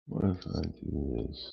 What if I do this?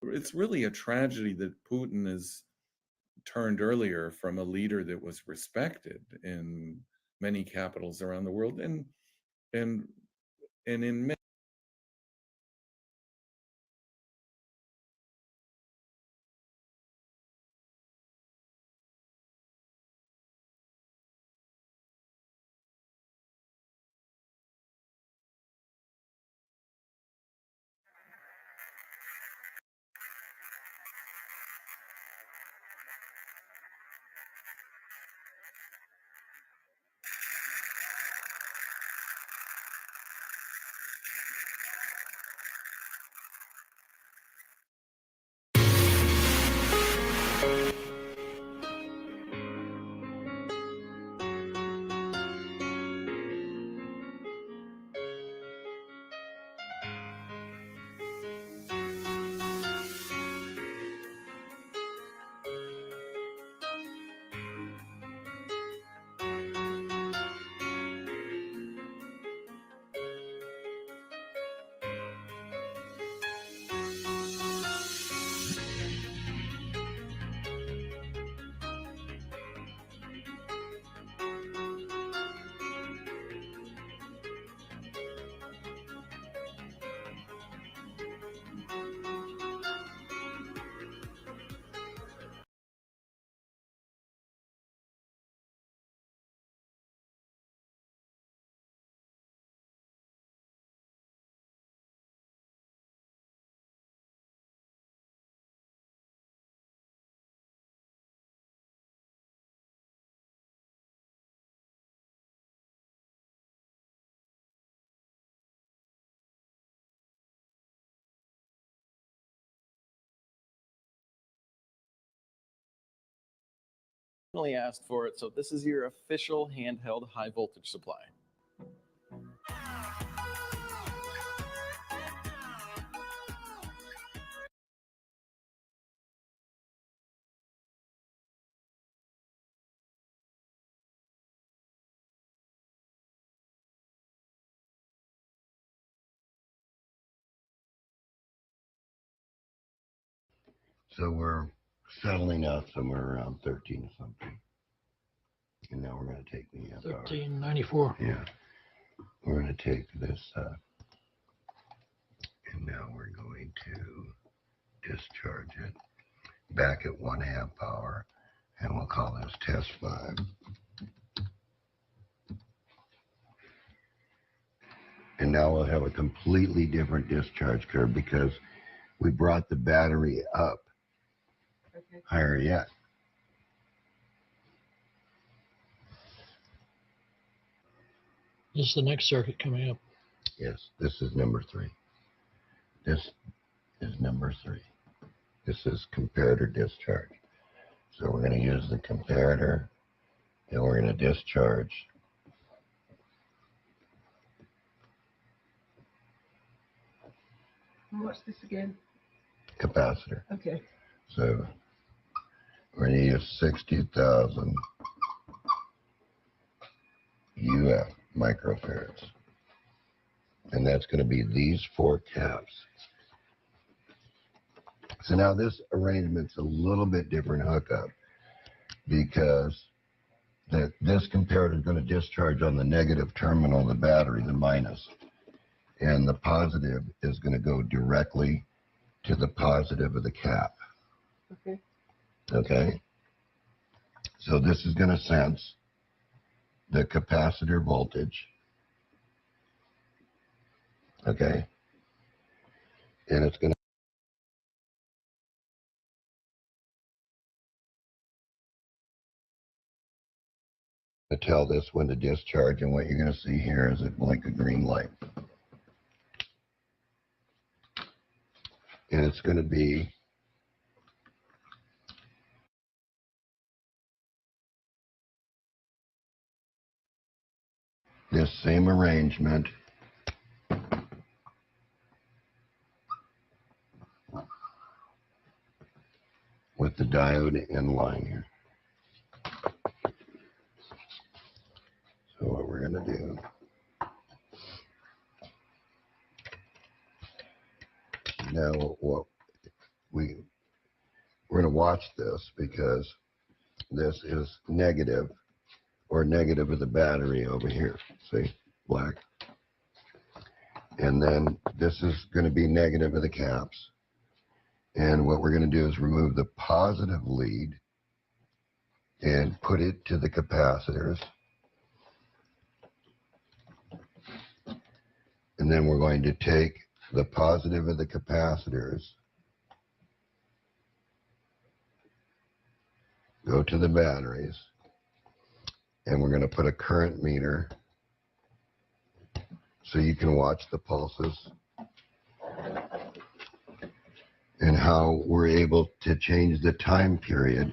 It's really a tragedy that Putin is turned earlier from a leader that was respected in many capitals around the world, and in many. asked for it, so this is your official handheld high voltage supply. So we're settling out somewhere around 13 something. And now we're going to take the amp hour. 1394. Yeah. We're going to take this, and now we're going to discharge it back at 1 amp hour, and we'll call this test 5. And now we'll have a completely different discharge curve because we brought the battery up higher yet. This is the next circuit coming up. Yes, this is number 3. This is number 3. This is comparator discharge. So we're going to use the comparator and we're going to discharge. What's this again? Capacitor. Okay. So we're going to use 60,000 UF microfarads. And that's going to be these 4 caps. So now this arrangement's a little bit different hookup because this comparator is going to discharge on the negative terminal of the battery, the minus. And the positive is going to go directly to the positive of the cap. Okay. Okay? So this is going to sense the capacitor voltage. Okay? And it's going to tell this when to discharge, and what you're going to see here is it blink a green light. And it's going to be this same arrangement with the diode in line here. So what we're going to do, now what we're going to watch this because this is negative or negative of the battery over here. See, black. And then this is going to be negative of the caps. And what we're going to do is remove the positive lead and put it to the capacitors. And then we're going to take the positive of the capacitors, go to the batteries, and we're going to put a current meter so you can watch the pulses and how we're able to change the time period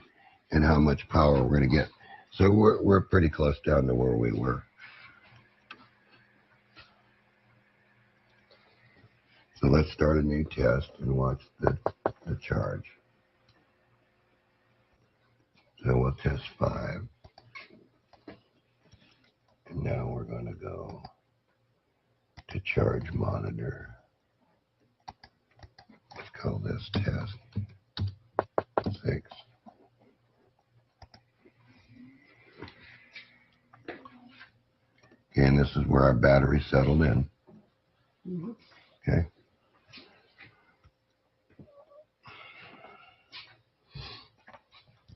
and how much power we're going to get. So we're pretty close down to where we were. So let's start a new test and watch the charge. So we'll test 5. And now we're going to go to charge monitor. Let's call this test 6. And this is where our battery settled in. Mm-hmm. Okay.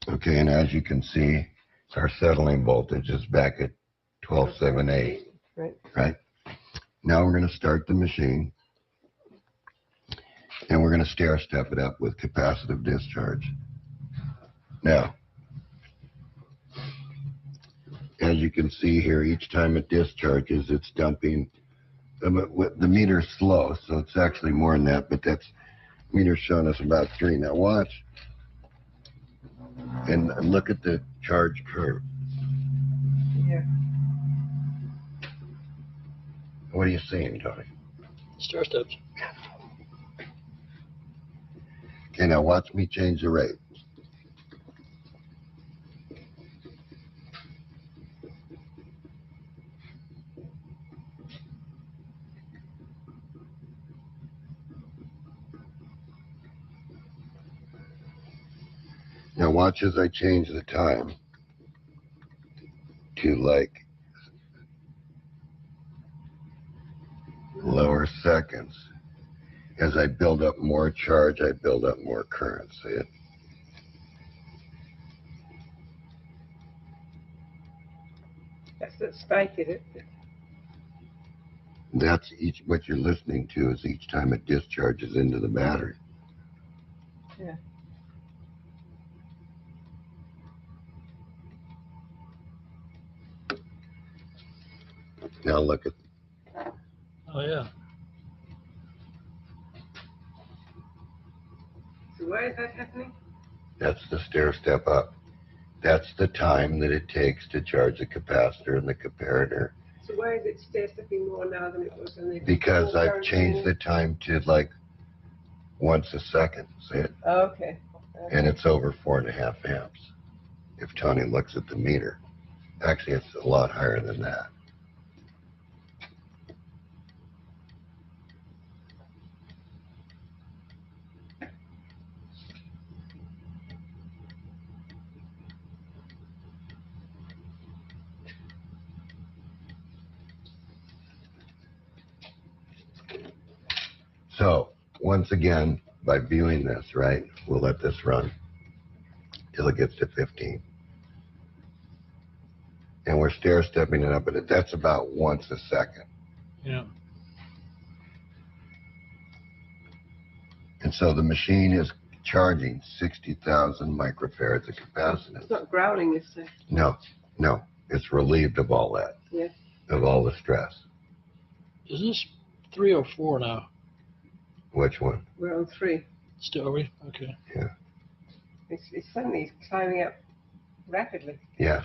Okay, and as you can see, our settling voltage is back at 1278. Right? Now we're going to start the machine, and we're going to stair step it up with capacitive discharge. Now, as you can see here, each time it discharges, it's dumping. The meter's slow, so it's actually more than that, but that's meter's showing us about 3. Now watch. And look at the charge curve. Yeah. What are you seeing, Tony? Stair steps. Okay, now watch me change the rate. Now watch as I change the time to like lower seconds. As I build up more charge, I build up more current. See it? That's the spike, is it? That's each, what you're listening to is each time it discharges into the battery. Yeah. Now look at, Oh, yeah. So why is that happening? that's the stair step up. That's the time that it takes to charge the capacitor and the comparator. So why is it stair stepping more now than it was when they? Because I've changed the time to like once a second, see it? Oh, okay. And it's over 4.5 amps. If Tony looks at the meter. Actually, it's a lot higher than that. So, once again, by viewing this, right, we'll let this run till it gets to 15. And we're stair stepping it up, but that's about once a second. Yeah. And so the machine is charging 60,000 microfarads of capacitance. It's not growling, you say? No, no, it's relieved of all that. Yeah. Of all the stress. Is this 3 or 4 now? Which one? We're on 3. Still, are we? Okay. It's suddenly climbing up rapidly. Yes.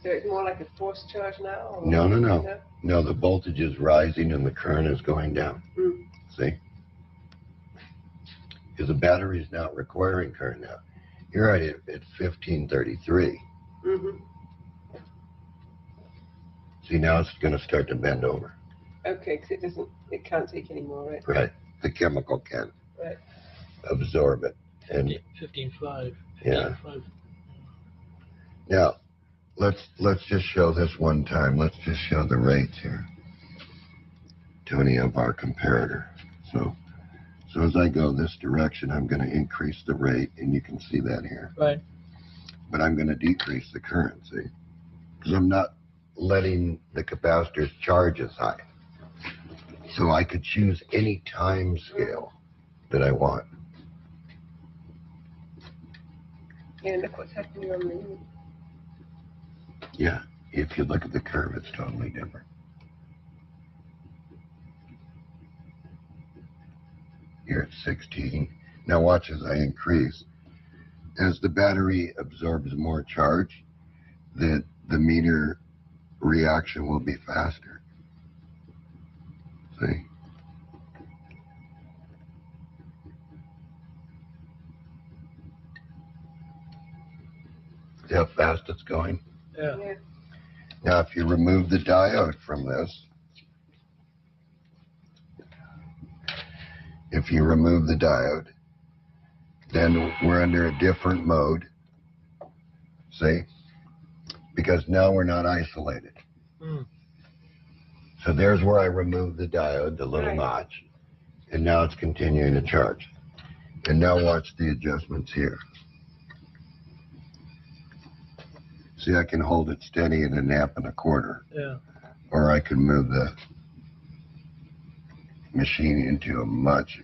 So it's more like a forced charge now? Or No, no, no. No, the voltage is rising and the current is going down. Mm. See? Because the battery is not requiring current now. You're right at 1533. Mm-hmm. See, now it's going to start to bend over. Okay, because it can't take anymore, right? Right. The chemical can Right. absorb it. And 15.5. yeah. 15.5. Now, let's just show this one time. Let's just show the rates here, Tony, of our comparator. So as I go this direction, I'm going to increase the rate, and you can see that here. Right. But I'm going to decrease the current, see? Because I'm not letting the capacitors charge as high. So I could choose any time scale that I want. Yeah, look what's happening on the... Yeah, if you look at the curve, it's totally different. Here at 16. Now watch as I increase. As the battery absorbs more charge, the meter reaction will be faster. See? See how fast it's going? Yeah. Yeah. Now, if you remove the diode from this, then we're under a different mode. See? Because now we're not isolated. Mm. So there's where I removed the diode, the little Right. notch, and now it's continuing to charge. And now watch the adjustments here. See, I can hold it steady at 1.25 amps, Yeah. or I can move the machine into a much,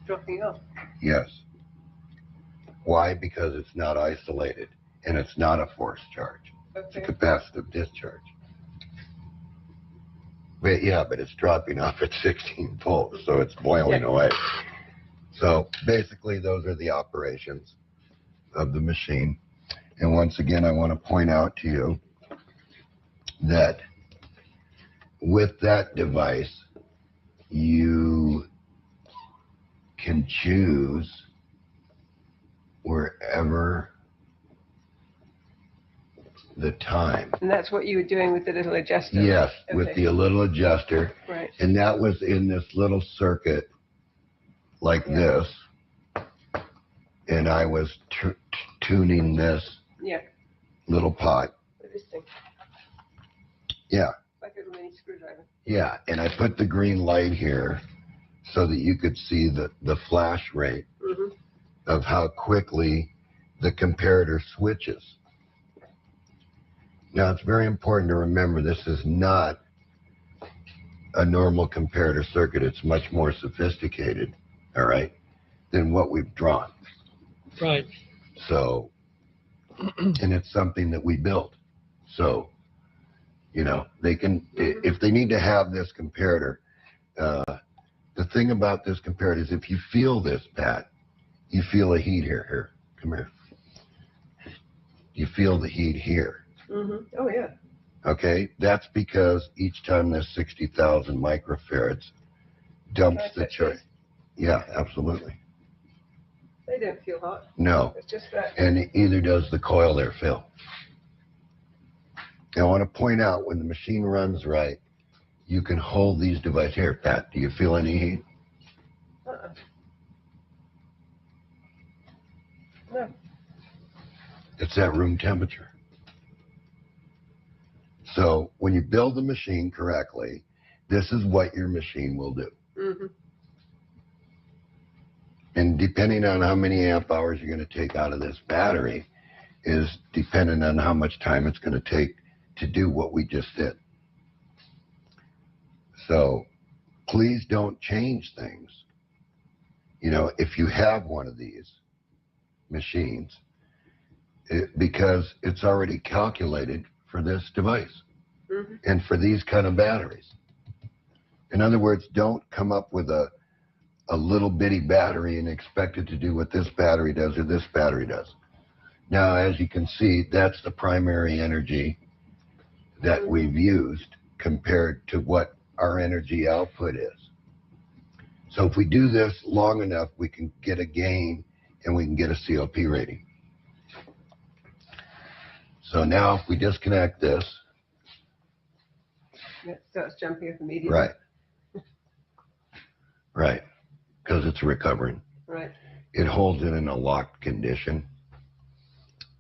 Dropping off. yes. Why? Because it's not isolated, and it's not a forced charge. It's a Okay. capacitive discharge. But yeah, but it's dropping off at 16 volts, so it's boiling away. So basically, those are the operations of the machine. And once again, I want to point out to you that with that device, you can choose wherever the time. And that's what you were doing with the little adjuster? Yes, with Okay. the little adjuster. Right. And that was in this little circuit like Yeah. this. And I was tuning this Yeah. little pot. With this thing. Yeah. Like a little mini screwdriver. Yeah, and I put the green light here so that you could see the flash rate Mm-hmm. of how quickly the comparator switches. Now, it's very important to remember this is not a normal comparator circuit. It's much more sophisticated, all right, than what we've drawn. Right. So, and it's something that we built. So, you know, they can, if they need to have this comparator, the thing about this comparator is if you feel this, Pat, you feel a heat here. Here, come here. You feel the heat here. Mm-hmm. Oh, yeah. Okay, that's because each time this 60,000 microfarads dumps Can I the touch charge. these? Yeah, absolutely. They don't feel hot. No, It's just that. and either does the coil there, Phil. Now, I want to point out when the machine runs right, you can hold these devices. Here, Pat, do you feel any heat? Uh-uh. No. It's at room temperature. So when you build the machine correctly, this is what your machine will do. Mm-hmm. And depending on how many amp hours you're going to take out of this battery is dependent on how much time it's going to take to do what we just did. So please don't change things. You know, if you have one of these machines, because it's already calculated for this device. Mm-hmm. And for these kind of batteries. In other words, don't come up with a little bitty battery and expect it to do what this battery does or this battery does. Now, as you can see, that's the primary energy that we've used compared to what our energy output is. So if we do this long enough, we can get a gain and we can get a COP rating. So now if we disconnect this, It starts jumping up immediately. right, right, because it's recovering. Right. It holds it in a locked condition,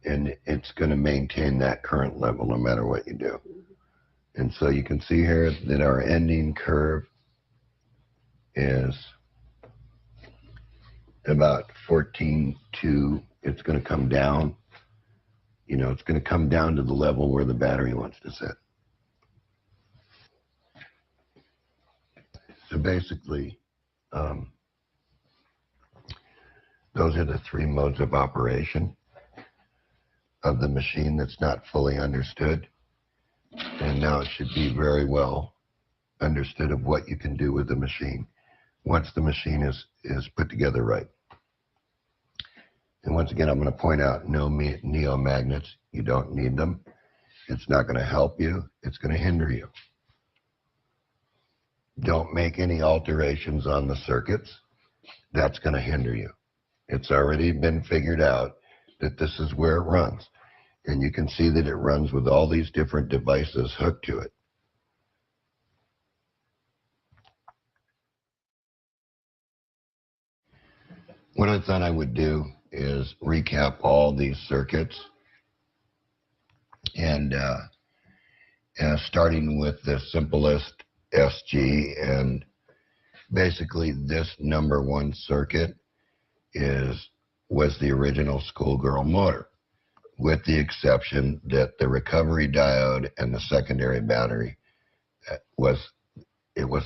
and it's going to maintain that current level no matter what you do. And so you can see here that our ending curve is about 14.2. It's going to come down. You know, it's going to come down to the level where the battery wants to sit. So basically, those are the three modes of operation of the machine that's not fully understood. And now it should be very well understood of what you can do with the machine once the machine is put together right. And once again, I'm going to point out no neomagnets. You don't need them. It's not going to help you. It's going to hinder you. Don't make any alterations on the circuits. That's going to hinder you. It's already been figured out that this is where it runs. And you can see that it runs with all these different devices hooked to it. What I thought I would do is recap all these circuits. And starting with the simplest SG, and basically this number one circuit was the original schoolgirl motor, with the exception that the recovery diode and the secondary battery was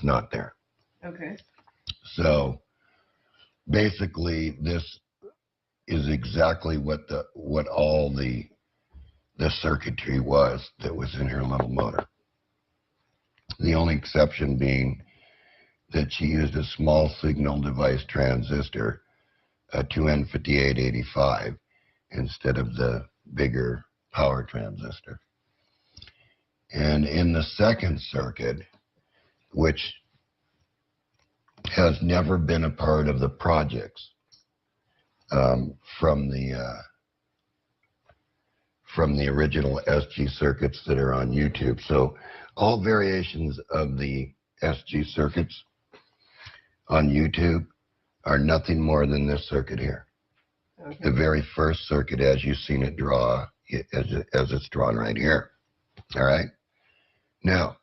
not there. Okay. So basically this is exactly what all the circuitry was that was in her little motor. The only exception being that she used a small signal device transistor, a 2N5885, instead of the bigger power transistor. And in the second circuit, which has never been a part of the projects from the original SG circuits that are on YouTube. So all variations of the SG circuits on YouTube are nothing more than this circuit here. Okay. The very first circuit as you've seen it draw, as it's drawn right here. All right. Now,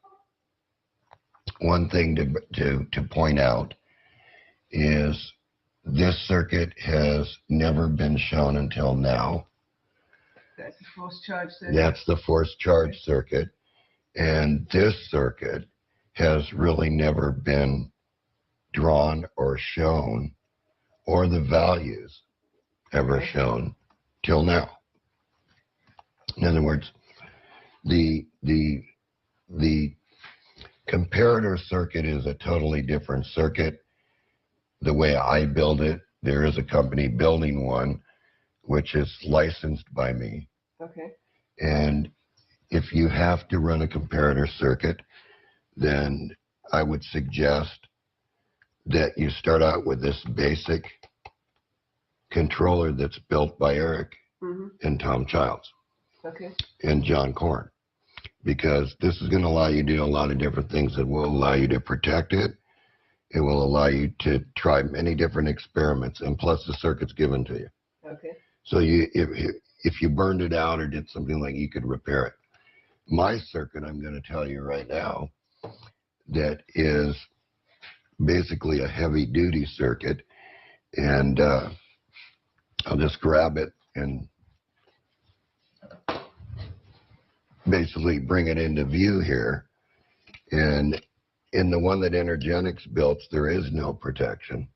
one thing to point out is this circuit has never been shown until now. That's the forced charge circuit. That's the forced charge circuit. And this circuit has really never been drawn or shown, or the values ever shown till now. In other words, the comparator circuit is a totally different circuit. The way I build it, there is a company building one, which is licensed by me. Okay. And if you have to run a comparator circuit, then I would suggest that you start out with this basic controller that's built by Eric and Tom Childs and John Korn, because this is going to allow you to do a lot of different things that will allow you to protect it. It will allow you to try many different experiments, and plus the circuit's given to you. Okay. So if you burned it out or did something, like, you could repair it. My circuit, I'm going to tell you right now, that is basically a heavy duty circuit, and I'll just grab it and basically bring it into view here. And in the one that Energetics built, there is no protection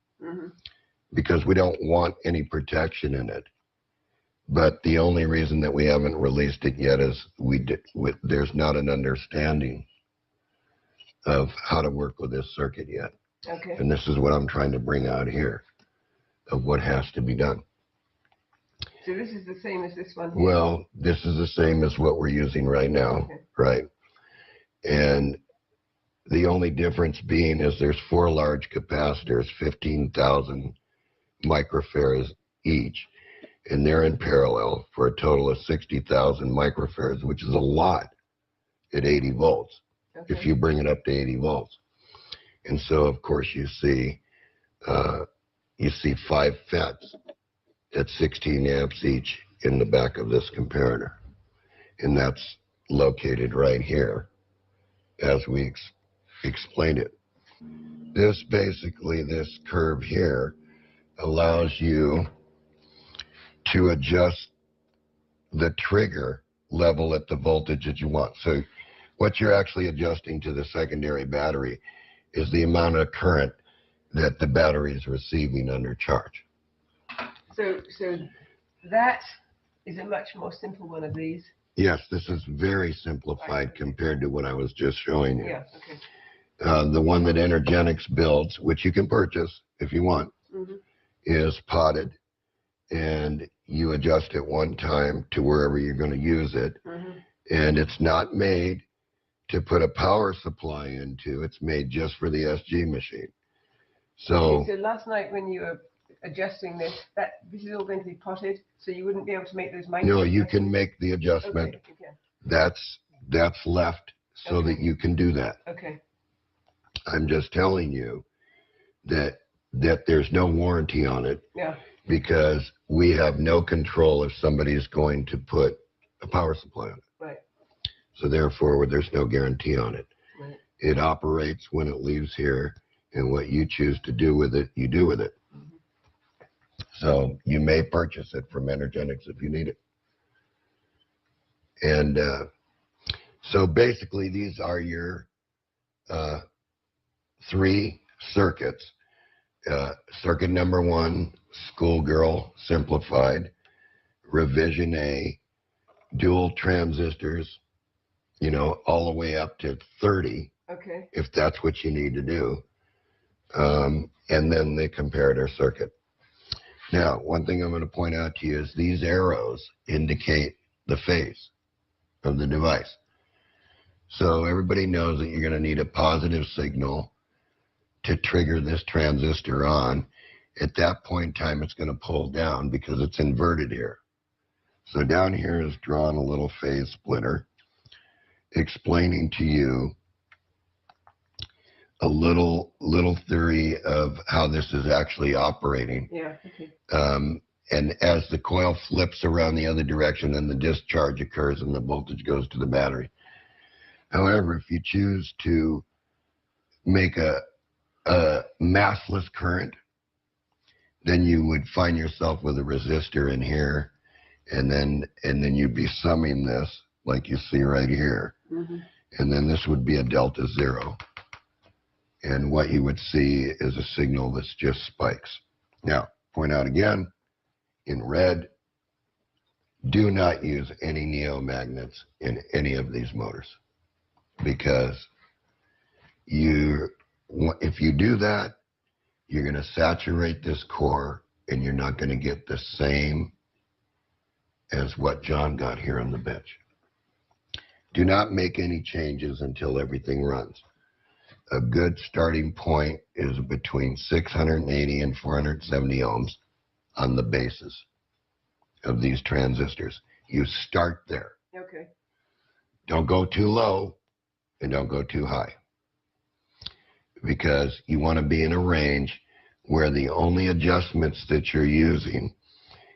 because we don't want any protection in it. But the only reason that we haven't released it yet is there's not an understanding of how to work with this circuit yet. Okay. And this is what I'm trying to bring out here, of what has to be done. So this is the same as this one here? Well, this is the same as what we're using right now, right? And the only difference being is there's 4 large capacitors, 15,000 microfarads each, and they're in parallel for a total of 60,000 microfarads, which is a lot at 80 volts, if you bring it up to 80 volts. And so, of course, you see 5 FETs at 16 amps each in the back of this comparator. And that's located right here, as we explained it. This curve here allows you to adjust the trigger level at the voltage that you want. So what you're actually adjusting to the secondary battery is the amount of current that the battery is receiving under charge. So that is a much more simple one of these. Yes, this is very simplified compared to what I was just showing you. Yeah, okay. The one that Energetics builds, which you can purchase if you want, is potted, and you adjust it one time to wherever you're going to use it. And it's not made to put a power supply into. It's made just for the SG machine. So last night when you were adjusting this is all going to be potted, so you wouldn't be able to make those minor no, you can make the adjustment. That's left so that you can do that. Okay. I'm just telling you that there's no warranty on it. Yeah. Because we have no control if somebody's going to put a power supply on it. Right. So therefore, there's no guarantee on it. Right. It operates when it leaves here, and what you choose to do with it, you do with it. So you may purchase it from Energetics if you need it. And so basically, these are your 3 circuits. Circuit number 1, Schoolgirl Simplified, Revision A, dual transistors, all the way up to 30, okay, if that's what you need to do. and then the comparator circuit. Now, one thing I'm going to point out to you is these arrows indicate the phase of the device. So everybody knows that you're going to need a positive signal to trigger this transistor on. At that point in time, it's going to pull down because it's inverted here. So down here is drawn a little phase splitter explaining to you a little theory of how this is actually operating. Yeah, okay. And as the coil flips around the other direction, then the discharge occurs and the voltage goes to the battery. However, if you choose to make a massless current, then you would find yourself with a resistor in here, and then you'd be summing this like you see right here. Mm-hmm. And then this would be a delta 0. And what you would see is a signal that's just spikes. Now, point out again, in red, do not use any neomagnets in any of these motors, because if you do that, you're going to saturate this core and you're not going to get the same as what John got here on the bench. Do not make any changes until everything runs. A good starting point is between 680 and 470 ohms on the basis of these transistors. You start there. Okay. Don't go too low and don't go too high, because you want to be in a range where the only adjustments that you're using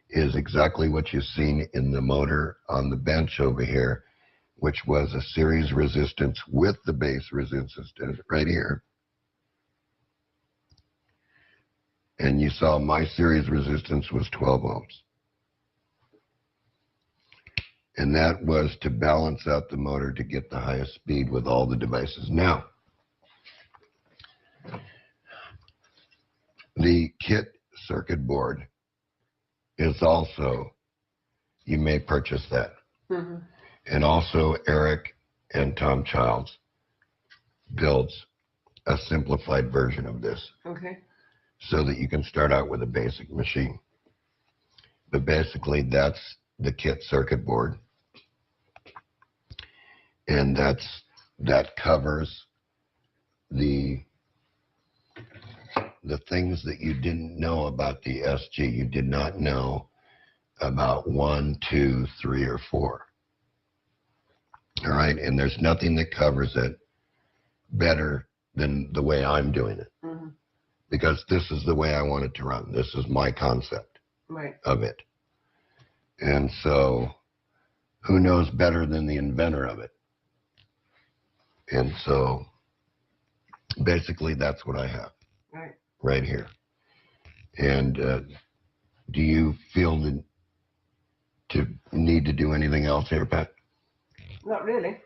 is exactly what you've seen in the motor on the bench over here, which was a series resistance with the base resistance right here. And you saw my series resistance was 12 ohms. And that was to balance out the motor to get the highest speed with all the devices. Now, the kit circuit board is also, you may purchase that. Mm-hmm. And also Eric and Tom Childs builds a simplified version of this. Okay. So that you can start out with a basic machine. But basically that's the kit circuit board. And that covers the things that you didn't know about the SG. You did not know about 1, 2, 3, or 4. All right, and there's nothing that covers it better than the way I'm doing it. Mm-hmm. Because this is the way I want it to run. This is my concept of it. And so who knows better than the inventor of it? And so basically that's what I have right here. And do you feel the need to do anything else here, Pat? Not really.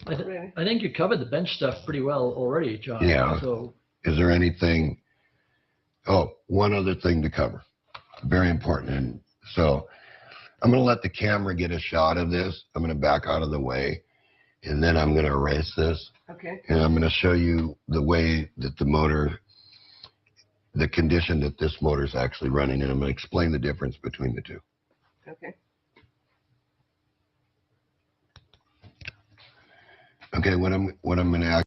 I think you covered the bench stuff pretty well already, John. Yeah. So is there anything? Oh, one other thing to cover. Very important. And so I'm going to let the camera get a shot of this. I'm going to back out of the way, and then I'm going to erase this. Okay. And I'm going to show you the way that the motor, the condition that this motor is actually running, and I'm going to explain the difference between the two. Okay. Okay, what I'm going to